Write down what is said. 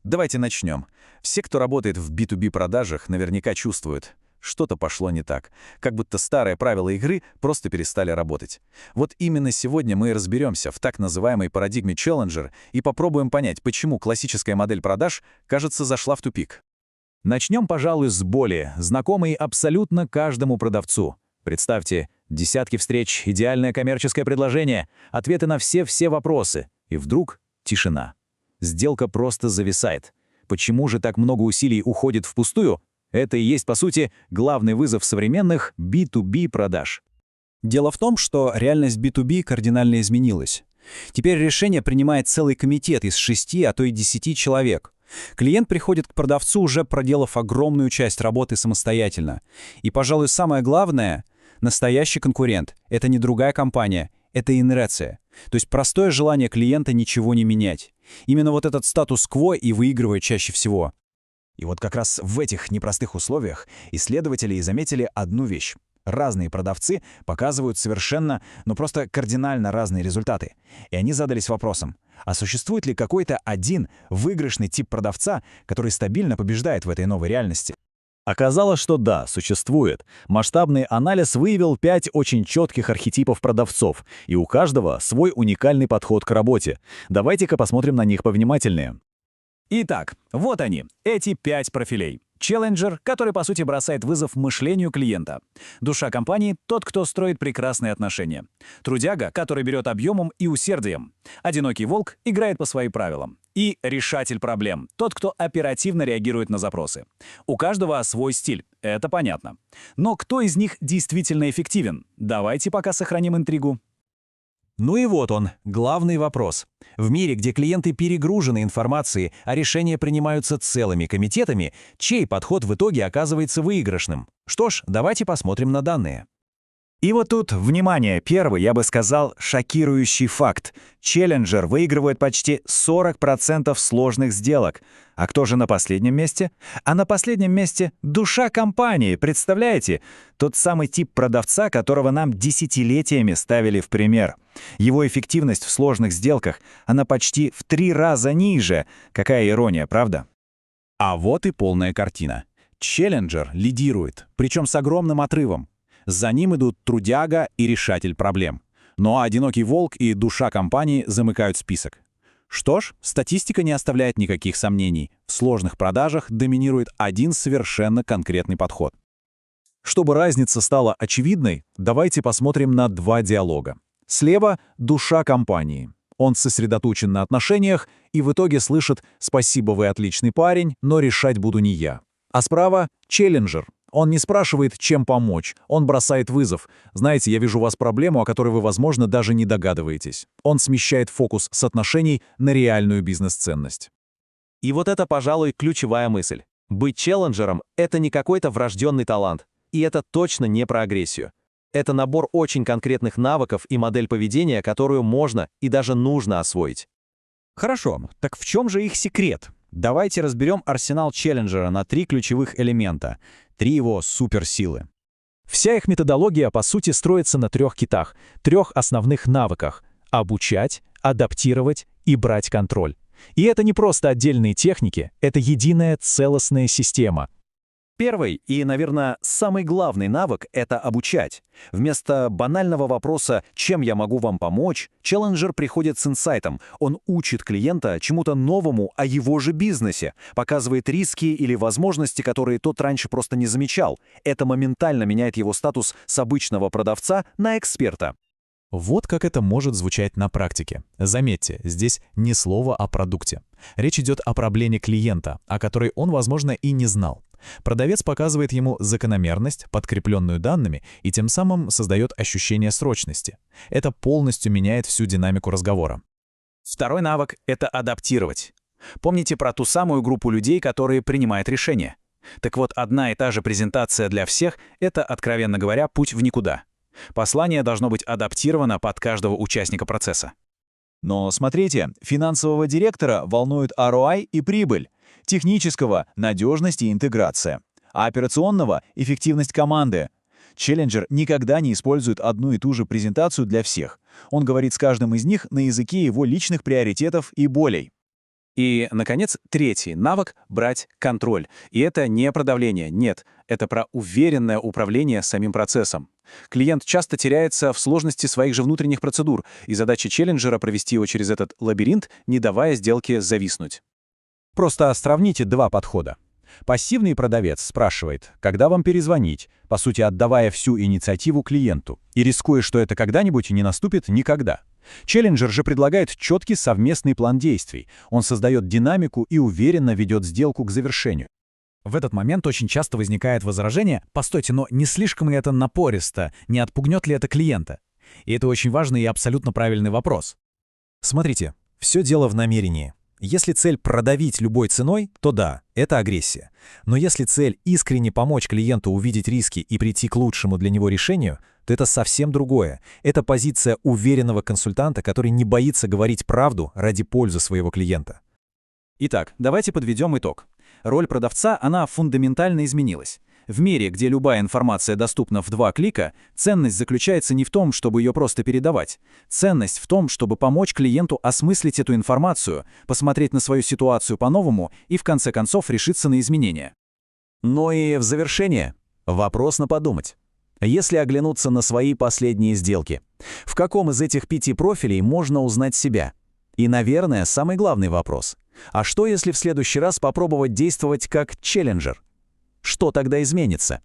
Давайте начнем. Все, кто работает в B2B продажах, наверняка чувствуют, что-то пошло не так. Как будто старые правила игры просто перестали работать. Вот именно сегодня мы и разберемся в так называемой парадигме Challenger и попробуем понять, почему классическая модель продаж, кажется, зашла в тупик. Начнем, пожалуй, с боли, знакомой абсолютно каждому продавцу. Представьте, десятки встреч, идеальное коммерческое предложение, ответы на все вопросы. И вдруг тишина. Сделка просто зависает. Почему же так много усилий уходит впустую? Это и есть, по сути, главный вызов современных B2B продаж. Дело в том, что реальность B2B кардинально изменилась. Теперь решение принимает целый комитет из 6, а то и 10 человек. Клиент приходит к продавцу, уже проделав огромную часть работы самостоятельно. И, пожалуй, самое главное, настоящий конкурент — это не другая компания, это инерция. То есть простое желание клиента ничего не менять. Именно вот этот статус-кво и выигрывает чаще всего. И вот как раз в этих непростых условиях исследователи и заметили одну вещь. Разные продавцы показывают совершенно, просто кардинально разные результаты. И они задались вопросом, а существует ли какой-то один выигрышный тип продавца, который стабильно побеждает в этой новой реальности? Оказалось, что да, существует. Масштабный анализ выявил 5 очень четких архетипов продавцов, и у каждого свой уникальный подход к работе. Давайте-ка посмотрим на них повнимательнее. Итак, вот они, эти 5 профилей. Челленджер, который, по сути, бросает вызов мышлению клиента. Душа компании — тот, кто строит прекрасные отношения. Трудяга, который берет объемом и усердием. Одинокий волк играет по своим правилам. И решатель проблем — тот, кто оперативно реагирует на запросы. У каждого свой стиль, это понятно. Но кто из них действительно эффективен? Давайте пока сохраним интригу. Ну и вот он, главный вопрос. В мире, где клиенты перегружены информацией, а решения принимаются целыми комитетами, чей подход в итоге оказывается выигрышным? Что ж, давайте посмотрим на данные. И вот тут, внимание, первый, я бы сказал, шокирующий факт. Челленджер выигрывает почти 40% сложных сделок. А кто же на последнем месте? А на последнем месте душа компании, представляете? Тот самый тип продавца, которого нам десятилетиями ставили в пример. Его эффективность в сложных сделках, она почти в 3 раза ниже. Какая ирония, правда? А вот и полная картина. Челленджер лидирует, причем с огромным отрывом. За ним идут трудяга и решатель проблем. Ну а одинокий волк и душа компании замыкают список. Что ж, статистика не оставляет никаких сомнений. В сложных продажах доминирует один совершенно конкретный подход. Чтобы разница стала очевидной, давайте посмотрим на 2 диалога. Слева — душа компании. Он сосредоточен на отношениях и в итоге слышит «спасибо, вы отличный парень, но решать буду не я». А справа — челленджер. Он не спрашивает, чем помочь, он бросает вызов. Знаете, я вижу у вас проблему, о которой вы, возможно, даже не догадываетесь. Он смещает фокус с отношений на реальную бизнес-ценность. И вот это, пожалуй, ключевая мысль. Быть челленджером — это не какой-то врожденный талант. И это точно не про агрессию. Это набор очень конкретных навыков и модель поведения, которую можно и даже нужно освоить. Хорошо, так в чем же их секрет? Давайте разберем арсенал челленджера на 3 ключевых элемента, 3 его суперсилы. Вся их методология, по сути, строится на 3 китах, 3 основных навыках — обучать, адаптировать и брать контроль. И это не просто отдельные техники, это единая целостная система. Первый и, наверное, самый главный навык — это обучать. Вместо банального вопроса «чем я могу вам помочь?», челленджер приходит с инсайтом. Он учит клиента чему-то новому о его же бизнесе, показывает риски или возможности, которые тот раньше просто не замечал. Это моментально меняет его статус с обычного продавца на эксперта. Вот как это может звучать на практике. Заметьте, здесь ни слова о продукте. Речь идет о проблеме клиента, о которой он, возможно, и не знал. Продавец показывает ему закономерность, подкрепленную данными, и тем самым создает ощущение срочности. Это полностью меняет всю динамику разговора. Второй навык — это адаптировать. Помните про ту самую группу людей, которые принимают решения? Так вот, одна и та же презентация для всех — это, откровенно говоря, путь в никуда. Послание должно быть адаптировано под каждого участника процесса. Но смотрите, финансового директора волнует ROI и прибыль, технического — надежность и интеграция, а операционного — эффективность команды. Челленджер никогда не использует одну и ту же презентацию для всех. Он говорит с каждым из них на языке его личных приоритетов и болей. И, наконец, третий навык — брать контроль. И это не про давление, нет, это про уверенное управление самим процессом. Клиент часто теряется в сложности своих же внутренних процедур, и задача челленджера — провести его через этот лабиринт, не давая сделке зависнуть. Просто сравните два подхода. Пассивный продавец спрашивает, когда вам перезвонить, по сути отдавая всю инициативу клиенту, и рискуя, что это когда-нибудь не наступит никогда. Челленджер же предлагает четкий совместный план действий. Он создает динамику и уверенно ведет сделку к завершению. В этот момент очень часто возникает возражение: «Постойте, но не слишком ли это напористо? Не отпугнет ли это клиента?» И это очень важный и абсолютно правильный вопрос. Смотрите, все дело в намерении. Если цель продавить любой ценой, то да, это агрессия. Но если цель искренне помочь клиенту увидеть риски и прийти к лучшему для него решению, то это совсем другое. Это позиция уверенного консультанта, который не боится говорить правду ради пользы своего клиента. Итак, давайте подведем итог. Роль продавца, она фундаментально изменилась. В мире, где любая информация доступна в 2 клика, ценность заключается не в том, чтобы ее просто передавать. Ценность в том, чтобы помочь клиенту осмыслить эту информацию, посмотреть на свою ситуацию по-новому и в конце концов решиться на изменения. Но и в завершение вопрос на подумать. Если оглянуться на свои последние сделки, в каком из этих 5 профилей можно узнать себя? И, наверное, самый главный вопрос. А что, если в следующий раз попробовать действовать как челленджер? Что тогда изменится?